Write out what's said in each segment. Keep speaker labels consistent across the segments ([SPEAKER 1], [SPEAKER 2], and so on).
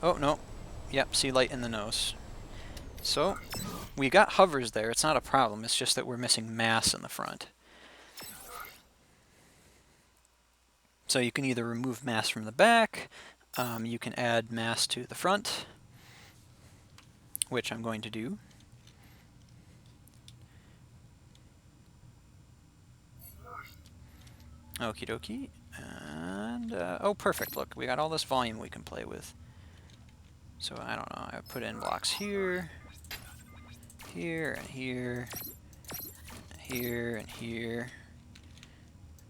[SPEAKER 1] Oh, no. Yep, see light in the nose. So, we got hovers there. It's not a problem. It's just that we're missing mass in the front. So you can either remove mass from the back, you can add mass to the front, which I'm going to do. Okie dokie. And, oh perfect, look, we got all this volume we can play with. So I don't know, I put in blocks here, here, and here, here, and here.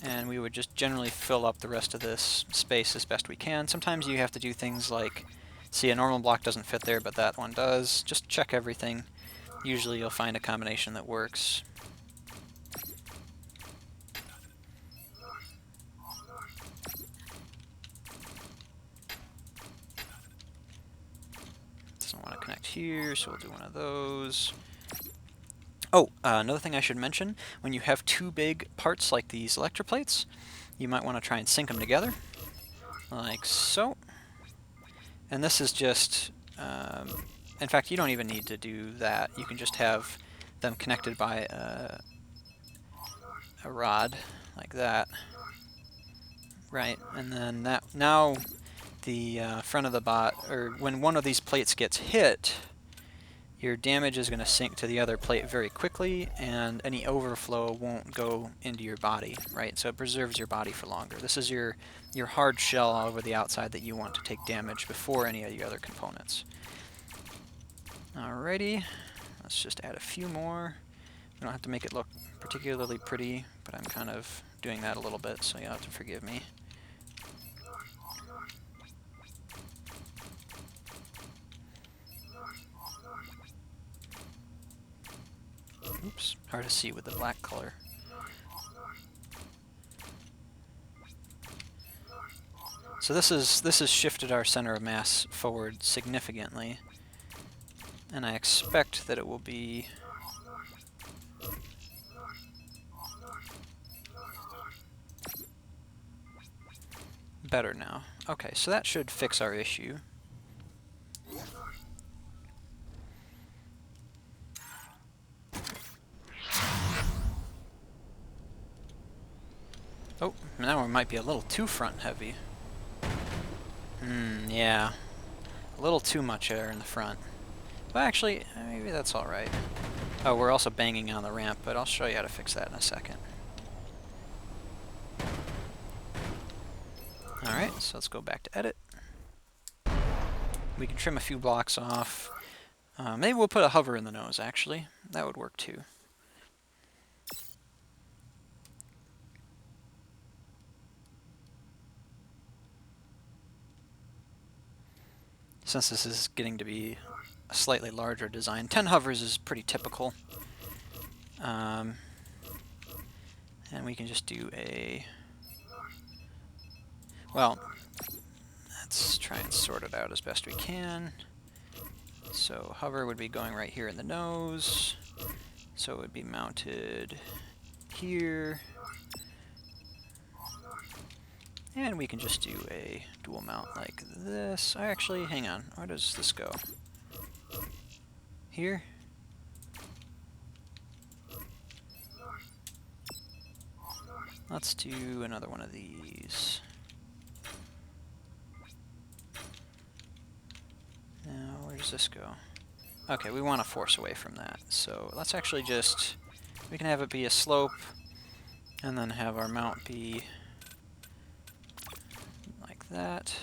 [SPEAKER 1] And we would just generally fill up the rest of this space as best we can. Sometimes you have to do things like, see, a normal block doesn't fit there, but that one does. Just check everything. Usually you'll find a combination that works. Doesn't want to connect here, so we'll do one of those. Oh, another thing I should mention, when you have two big parts like these electroplates, you might want to try and sync them together, like so. And this is just, in fact, you don't even need to do that. You can just have them connected by a rod, like that. Right, and then that, now the front of the bot, or when one of these plates gets hit, your damage is going to sink to the other plate very quickly, and any overflow won't go into your body, right? So it preserves your body for longer. This is your hard shell over the outside that you want to take damage before any of the other components. Alrighty, let's just add a few more. We don't have to make it look particularly pretty, but I'm kind of doing that a little bit, so you'll have to forgive me. Oops, hard to see with the black color. So this has shifted our center of mass forward significantly, and I expect that it will be better now. Okay, so that should fix our issue. Oh, now we might be a little too front heavy. Yeah. A little too much air in the front. But actually, maybe that's alright. Oh, we're also banging on the ramp, but I'll show you how to fix that in a second. Alright, so let's go back to edit. We can trim a few blocks off. Maybe we'll put a hover in the nose, actually. That would work too. Since this is getting to be a slightly larger design, 10 hovers is pretty typical. And we can just do a... Well, let's try and sort it out as best we can. So hover would be going right here in the nose. So it would be mounted here. And we can just do a dual mount like this. Actually, hang on. Where does this go? Here? Let's do another one of these. Now, where does this go? Okay, we want to force away from that. So let's actually just... We can have it be a slope, and then have our mount be... that,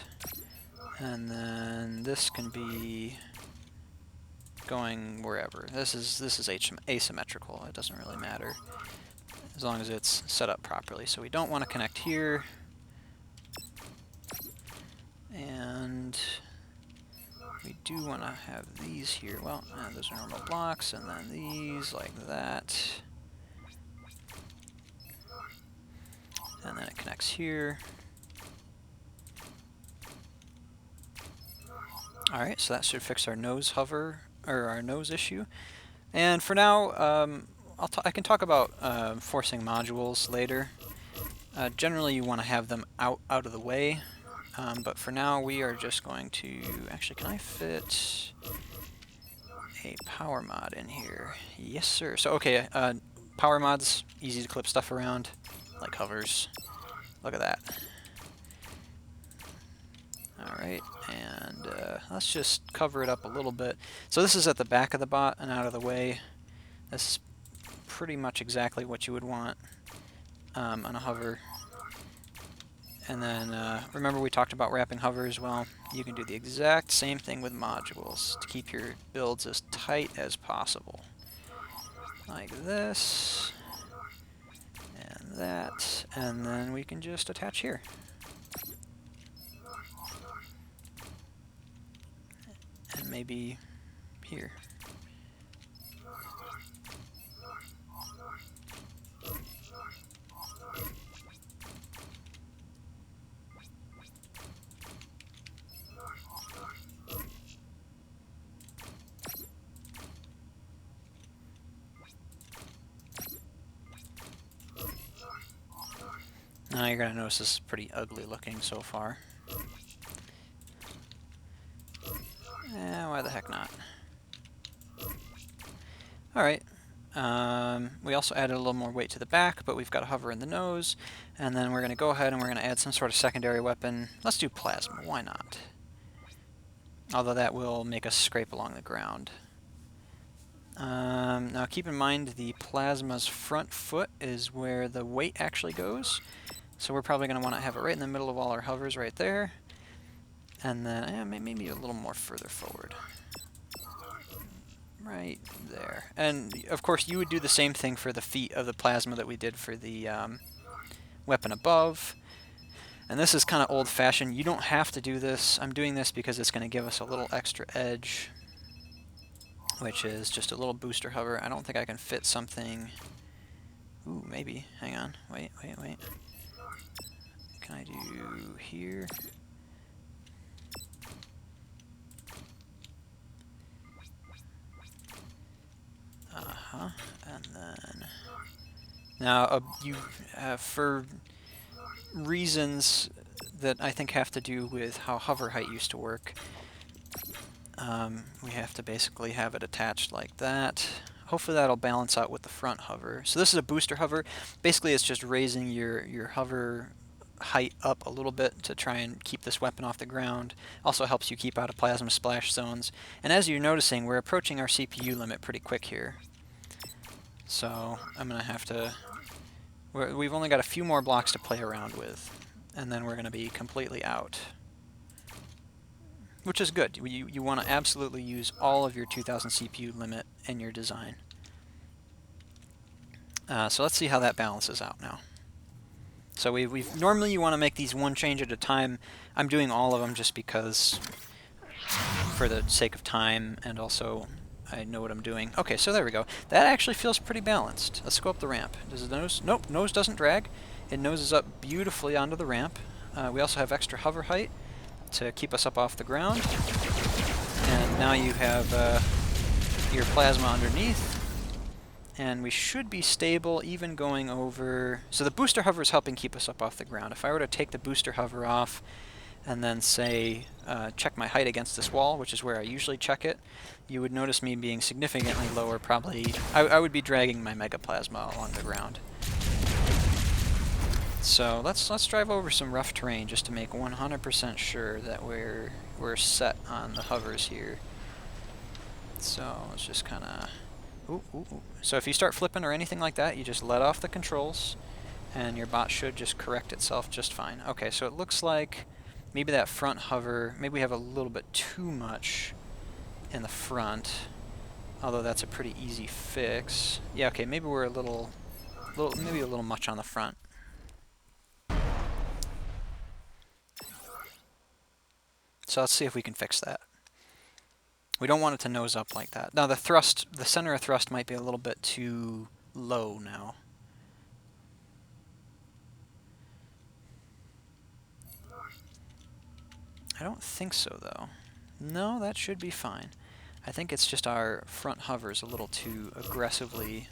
[SPEAKER 1] and then this can be going wherever. This is asymmetrical. It doesn't really matter as long as it's set up properly. So we don't want to connect here, and we do want to have these here. Well, those are normal blocks, and then these like that, and then it connects here. Alright, so that should fix our nose hover, or our nose issue. And for now, I can talk about forcing modules later. Generally you want to have them out of the way. But for now, we are just going to... Actually, can I fit a power mod in here? Yes, sir. So, okay, power mods, easy to clip stuff around, like hovers. Look at that. Alright, and let's just cover it up a little bit. So this is at the back of the bot and out of the way. This is pretty much exactly what you would want on a hover. And then, remember we talked about wrapping hovers? Well, you can do the exact same thing with modules to keep your builds as tight as possible. Like this, and that, and then we can just attach here. And maybe here. Now you're going to notice this is pretty ugly looking so far. Why the heck not? Alright. We also added a little more weight to the back, but we've got a hover in the nose. And then we're going to go ahead and we're going to add some sort of secondary weapon. Let's do plasma. Why not? Although that will make us scrape along the ground. Now keep in mind the plasma's front foot is where the weight actually goes. So we're probably going to want to have it right in the middle of all our hovers right there. And then maybe a little more further forward. Right there. And of course you would do the same thing for the feet of the plasma that we did for the weapon above. And this is kind of old-fashioned. You don't have to do this. I'm doing this because it's going to give us a little extra edge, which is just a little booster hover. I don't think I can fit something... Ooh, maybe. Hang on. Wait. Can I do here? And then... Now, you for reasons that I think have to do with how hover height used to work, we have to basically have it attached like that. Hopefully that'll balance out with the front hover. So this is a booster hover. Basically it's just raising your hover height up a little bit to try and keep this weapon off the ground. Also helps you keep out of plasma splash zones. And as you're noticing, we're approaching our CPU limit pretty quick here. So I'm going to have to... We've only got a few more blocks to play around with, and then we're going to be completely out. Which is good. You want to absolutely use all of your 2000 CPU limit in your design. So let's see how that balances out now. So normally you want to make these one change at a time. I'm doing all of them just because, for the sake of time, and also I know what I'm doing. Okay, so there we go. That actually feels pretty balanced. Let's go up the ramp. Does the nose? Nope, nose doesn't drag. It noses up beautifully onto the ramp. We also have extra hover height to keep us up off the ground. And now you have your plasma underneath. And we should be stable even going over... So the booster hover is helping keep us up off the ground. If I were to take the booster hover off and then say, check my height against this wall, which is where I usually check it, you would notice me being significantly lower, probably... I would be dragging my mega plasma along the ground. So let's drive over some rough terrain just to make 100% sure that we're set on the hovers here. So let's just kind of... So if you start flipping or anything like that, you just let off the controls, and your bot should just correct itself just fine. Okay, so it looks like maybe that front hover, maybe we have a little bit too much in the front, although that's a pretty easy fix. Yeah, okay, maybe we're maybe a little much on the front. So let's see if we can fix that. We don't want it to nose up like that. Now the center of thrust might be a little bit too low now. I don't think so though. No, that should be fine. I think it's just our front hover's a little too aggressively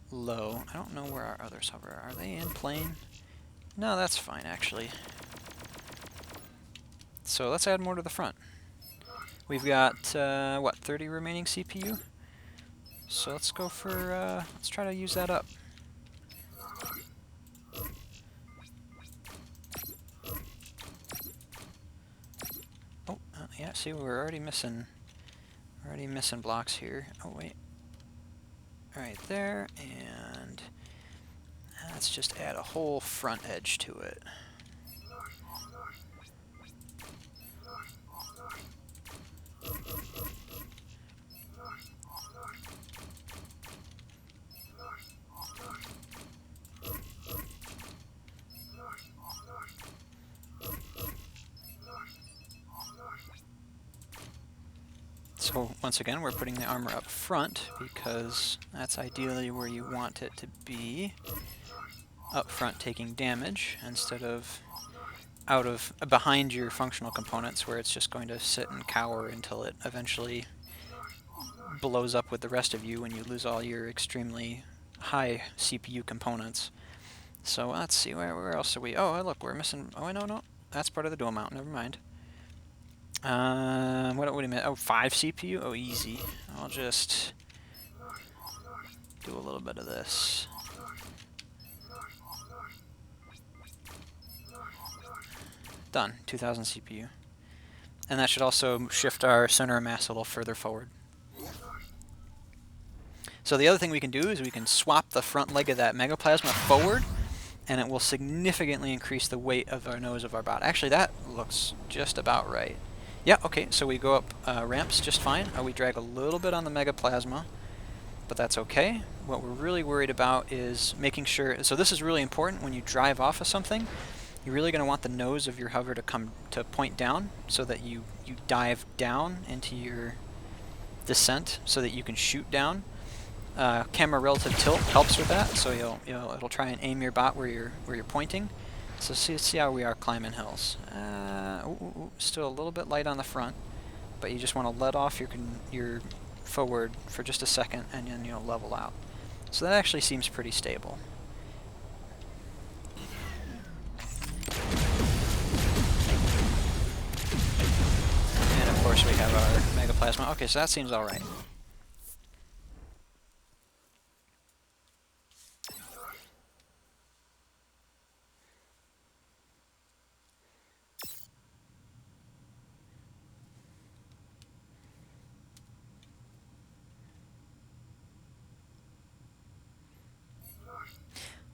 [SPEAKER 1] low. I don't know where our others hover. Are they in plane? No, that's fine actually. So let's add more to the front. We've got, what, 30 remaining CPU? So let's go for, let's try to use that up. Oh, yeah, see, we're already missing blocks here. Oh, wait. Right there, and let's just add a whole front edge to it. So once again, we're putting the armor up front because that's ideally where you want it to be. Up front taking damage instead of behind your functional components where it's just going to sit and cower until it eventually blows up with the rest of you when you lose all your extremely high CPU components. So let's see, where else are we? Oh, look, we're missing, oh, no, that's part of the dual mount, never mind. What do you mean? Oh, 5 CPU? Oh, easy. I'll just do a little bit of this. Done. 2000 CPU. And that should also shift our center of mass a little further forward. So the other thing we can do is we can swap the front leg of that megaplasma forward, and it will significantly increase the weight of our nose of our bot. Actually, that looks just about right. Yeah, okay, so we go up ramps just fine. We drag a little bit on the megaplasma, but that's okay. What we're really worried about is making sure, so this is really important when you drive off of something, you're really going to want the nose of your hover to point down so that you dive down into your descent so that you can shoot down. Camera relative tilt helps with that, so it'll try and aim your bot where you're pointing. So see how we are climbing hills. Still a little bit light on the front, but you just want to let off your forward for just a second, and then you'll level out. So that actually seems pretty stable. And of course we have our megaplasma. Okay, so that seems all right.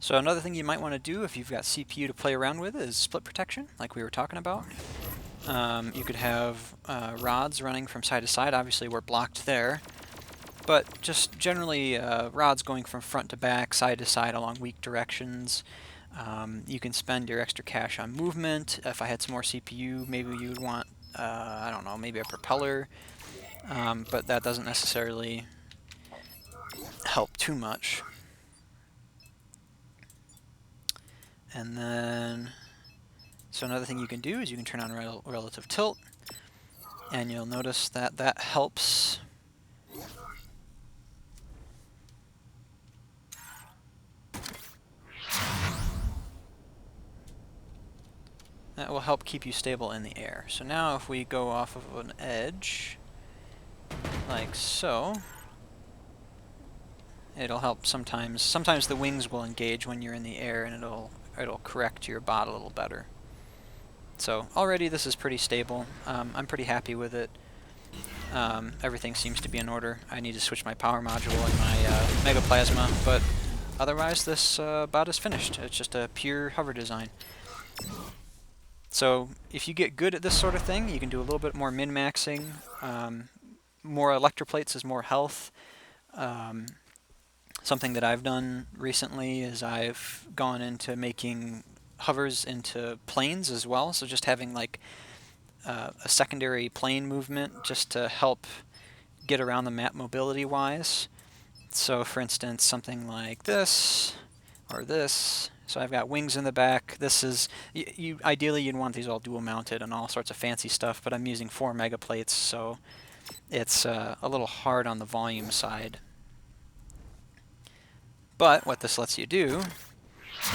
[SPEAKER 1] So another thing you might want to do if you've got CPU to play around with is split protection, like we were talking about. You could have rods running from side to side. Obviously we're blocked there, but just generally rods going from front to back, side to side along weak directions. You can spend your extra cash on movement. If I had some more CPU, maybe you would want, I don't know, maybe a propeller, but that doesn't necessarily help too much. And then, so another thing you can do is you can turn on relative tilt, and you'll notice that that helps. That will help keep you stable in the air. So now if we go off of an edge, like so, it'll help sometimes. Sometimes the wings will engage when you're in the air, and it'll correct your bot a little better. So already this is pretty stable. I'm pretty happy with it. Everything seems to be in order. I need to switch my power module and my megaplasma, but otherwise this bot is finished. It's just a pure hover design. So if you get good at this sort of thing, you can do a little bit more min-maxing. More electroplates is more health. Something that I've done recently is I've gone into making hovers into planes as well, so just having like a secondary plane movement just to help get around the map mobility wise. So for instance, something like this or this. So I've got wings in the back. This is, ideally you'd want these all dual mounted and all sorts of fancy stuff, but I'm using 4 megaplates, so it's a little hard on the volume side. But what this lets you do,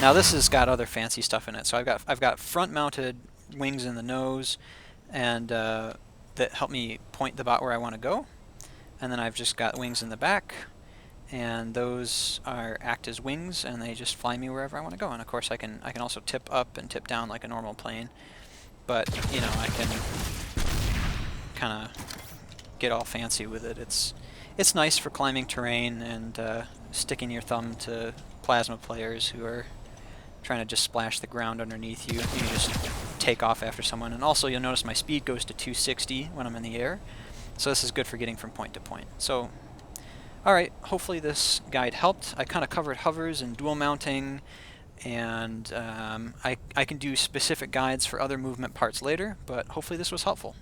[SPEAKER 1] now this has got other fancy stuff in it. So I've got front mounted wings in the nose, and that help me point the bot where I want to go. And then I've just got wings in the back, and those act as wings, and they just fly me wherever I want to go. And of course I can also tip up and tip down like a normal plane, but you know, I can kind of get all fancy with it. It's nice for climbing terrain and sticking your thumb to plasma players who are trying to just splash the ground underneath you. You can just take off after someone. And also you'll notice my speed goes to 260 when I'm in the air. So this is good for getting from point to point. So, alright, hopefully this guide helped. I kind of covered hovers and dual mounting, and I can do specific guides for other movement parts later, but hopefully this was helpful.